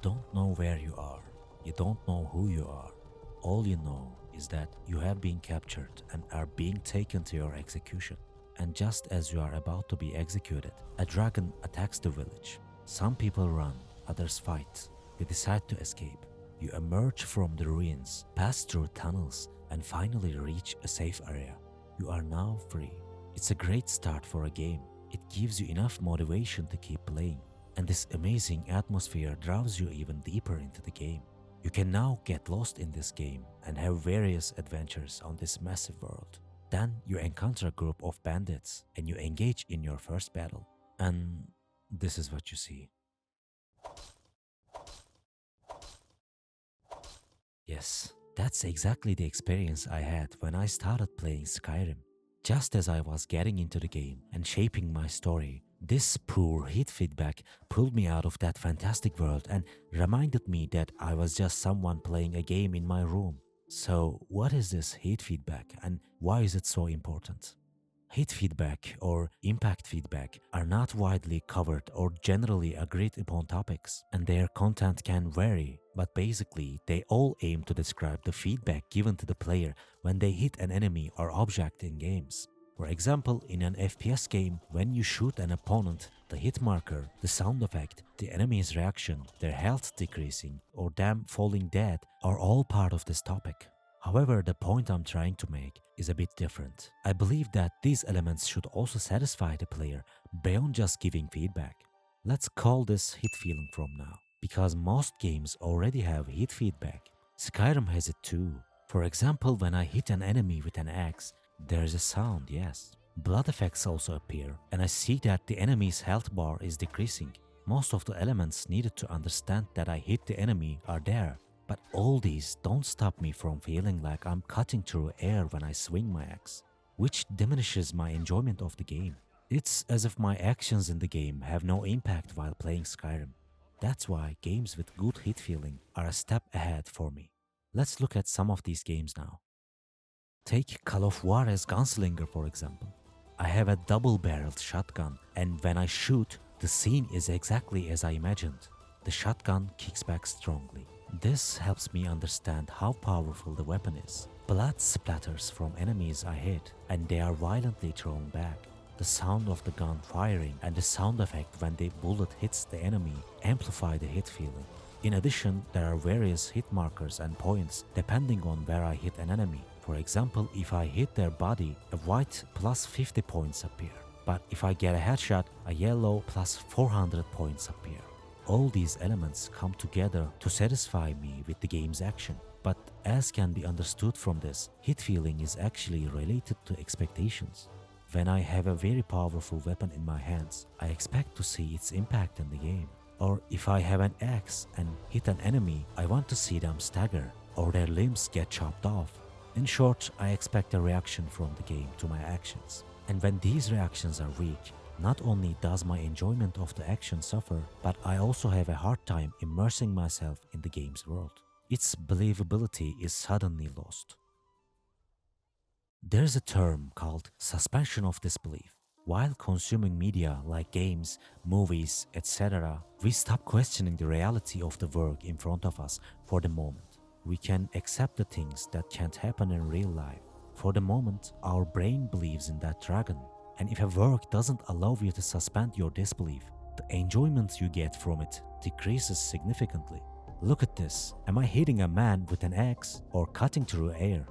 don't know where you are. You don't know who you are. All you know is that you have been captured and are being taken to your execution. And just as you are about to be executed, a dragon attacks the village. Some people run, others fight. You decide to escape. You emerge from the ruins, pass through tunnels, and finally reach a safe area. You are now free. It's a great start for a game. It gives you enough motivation to keep playing, and this amazing atmosphere draws you even deeper into the game. You can now get lost in this game and have various adventures on this massive world. Then you encounter a group of bandits and you engage in your first battle. And this is what you see. Yes, that's exactly the experience I had when I started playing Skyrim. Just as I was getting into the game and shaping my story, this poor hit feedback pulled me out of that fantastic world and reminded me that I was just someone playing a game in my room. So, what is this hit feedback and why is it so important? Hit feedback or impact feedback are not widely covered or generally agreed upon topics, and their content can vary, but basically they all aim to describe the feedback given to the player when they hit an enemy or object in games. For example, in an FPS game, when you shoot an opponent, the hit marker, the sound effect, the enemy's reaction, their health decreasing, or them falling dead are all part of this topic. However, the point I'm trying to make is a bit different. I believe that these elements should also satisfy the player beyond just giving feedback. Let's call this hit feeling from now, because most games already have hit feedback. Skyrim has it too. For example, when I hit an enemy with an axe, there's a sound, yes. Blood effects also appear, and I see that the enemy's health bar is decreasing. Most of the elements needed to understand that I hit the enemy are there. But all these don't stop me from feeling like I'm cutting through air when I swing my axe, which diminishes my enjoyment of the game. It's as if my actions in the game have no impact while playing Skyrim. That's why games with good hit feeling are a step ahead for me. Let's look at some of these games now. Take Call of Juarez Gunslinger for example. I have a double-barreled shotgun, and when I shoot, the scene is exactly as I imagined. The shotgun kicks back strongly. This helps me understand how powerful the weapon is. Blood splatters from enemies I hit, and they are violently thrown back. The sound of the gun firing and the sound effect when the bullet hits the enemy amplify the hit feeling. In addition, there are various hit markers and points depending on where I hit an enemy. For example, if I hit their body, a white plus 50 points appear. But if I get a headshot, a yellow plus 400 points appear. All these elements come together to satisfy me with the game's action. But as can be understood from this, hit feeling is actually related to expectations. When I have a very powerful weapon in my hands, I expect to see its impact in the game. Or if I have an axe and hit an enemy, I want to see them stagger or their limbs get chopped off. In short, I expect a reaction from the game to my actions. And when these reactions are weak, not only does my enjoyment of the action suffer, but I also have a hard time immersing myself in the game's world. Its believability is suddenly lost. There's a term called suspension of disbelief. While consuming media like games, movies, etc., we stop questioning the reality of the work in front of us for the moment. We can accept the things that can't happen in real life. For the moment, our brain believes in that dragon. And if a work doesn't allow you to suspend your disbelief, the enjoyment you get from it decreases significantly. Look at this. Am I hitting a man with an axe or cutting through air?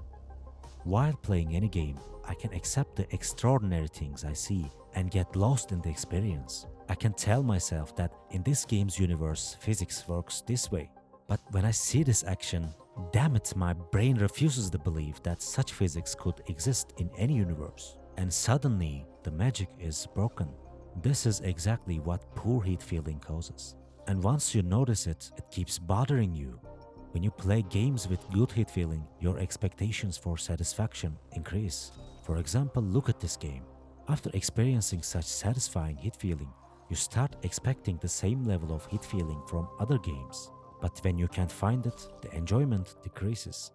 While playing any game, I can accept the extraordinary things I see and get lost in the experience. I can tell myself that in this game's universe, physics works this way. But when I see this action, damn it, my brain refuses to believe that such physics could exist in any universe. And suddenly, the magic is broken. This is exactly what poor hit feeling causes. And once you notice it, it keeps bothering you. When you play games with good hit feeling, your expectations for satisfaction increase. For example, look at this game. After experiencing such satisfying hit feeling, you start expecting the same level of hit feeling from other games. But when you can't find it, the enjoyment decreases.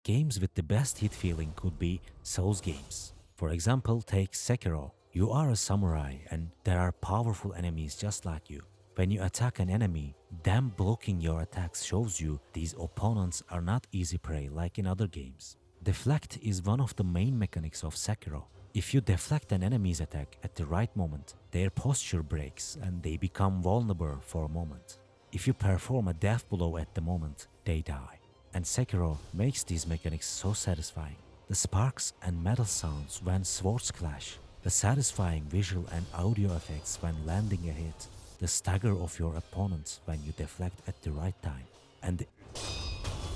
Games with the best hit feeling could be Souls games. For example, take Sekiro. You are a samurai and there are powerful enemies just like you. When you attack an enemy, them blocking your attacks shows you these opponents are not easy prey like in other games. Deflect is one of the main mechanics of Sekiro. If you deflect an enemy's attack at the right moment, their posture breaks and they become vulnerable for a moment. If you perform a death blow at the moment, they die. And Sekiro makes these mechanics so satisfying. The sparks and metal sounds when swords clash, the satisfying visual and audio effects when landing a hit, the stagger of your opponent when you deflect at the right time, and the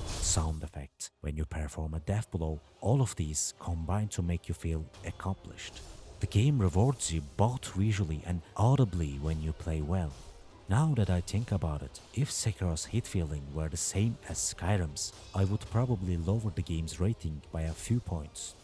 sound effect when you perform a death blow, all of these combine to make you feel accomplished. The game rewards you both visually and audibly when you play well. Now that I think about it, if Sekiro's hit feeling were the same as Skyrim's, I would probably lower the game's rating by a few points.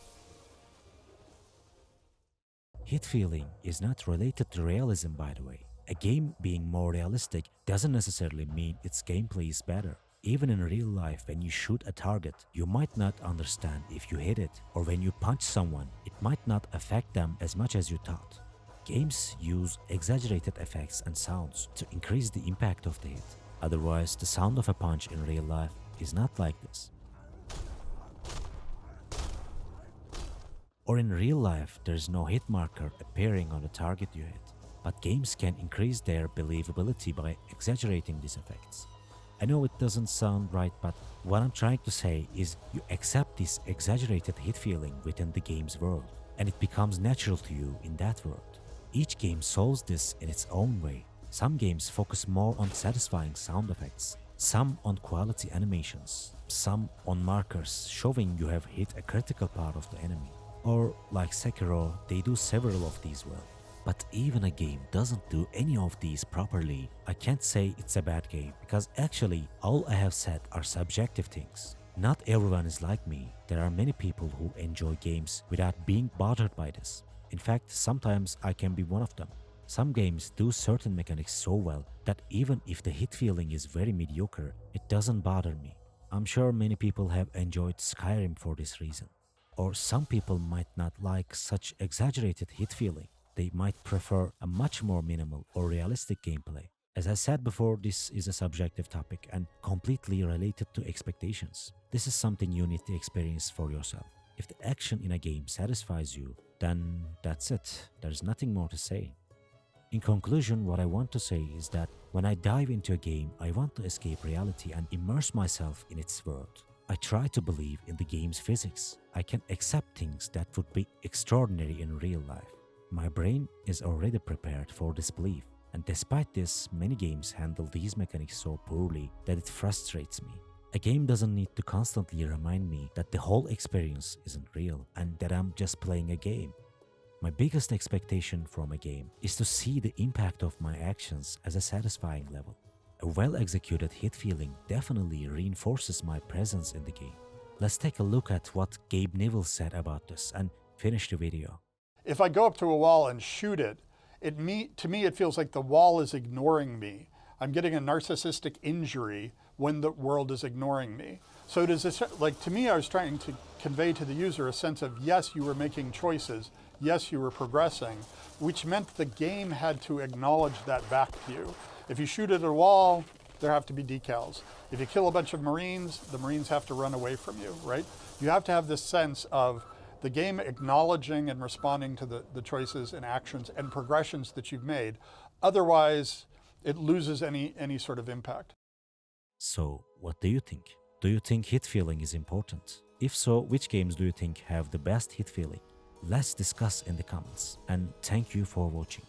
Hit feeling is not related to realism, by the way. A game being more realistic doesn't necessarily mean its gameplay is better. Even in real life, when you shoot a target, you might not understand if you hit it, or when you punch someone, it might not affect them as much as you thought. Games use exaggerated effects and sounds to increase the impact of the hit. Otherwise, the sound of a punch in real life is not like this. Or in real life, there is no hit marker appearing on the target you hit. But games can increase their believability by exaggerating these effects. I know it doesn't sound right, but what I'm trying to say is you accept this exaggerated hit feeling within the game's world, and it becomes natural to you in that world. Each game solves this in its own way. Some games focus more on satisfying sound effects, some on quality animations, some on markers showing you have hit a critical part of the enemy. Or, like Sekiro, they do several of these well. But even a game doesn't do any of these properly, I can't say it's a bad game, because actually all I have said are subjective things. Not everyone is like me. There are many people who enjoy games without being bothered by this. In fact, sometimes I can be one of them. Some games do certain mechanics so well that even if the hit feeling is very mediocre, it doesn't bother me. I'm sure many people have enjoyed Skyrim for this reason. Or some people might not like such exaggerated hit feeling. They might prefer a much more minimal or realistic gameplay. As I said before, this is a subjective topic and completely related to expectations. This is something you need to experience for yourself. If the action in a game satisfies you, then that's it. There's nothing more to say. In conclusion, what I want to say is that when I dive into a game, I want to escape reality and immerse myself in its world. I try to believe in the game's physics. I can accept things that would be extraordinary in real life. My brain is already prepared for this belief, and despite this, many games handle these mechanics so poorly that it frustrates me. A game doesn't need to constantly remind me that the whole experience isn't real and that I'm just playing a game. My biggest expectation from a game is to see the impact of my actions as a satisfying level. A well-executed hit feeling definitely reinforces my presence in the game. Let's take a look at what Gabe Newell said about this and finish the video. If I go up to a wall and shoot it, to me it feels like the wall is ignoring me. I'm getting a narcissistic injury when the world is ignoring me. So it is to me, I was trying to convey to the user a sense of, yes, you were making choices, yes, you were progressing, which meant the game had to acknowledge that back to you. If you shoot at a wall, there have to be decals. If you kill a bunch of Marines, the Marines have to run away from you, right? You have to have this sense of the game acknowledging and responding to the choices and actions and progressions that you've made. Otherwise, it loses any sort of impact. So, what do you think? Do you think hit feeling is important? If so, which games do you think have the best hit feeling? Let's discuss in the comments, and thank you for watching.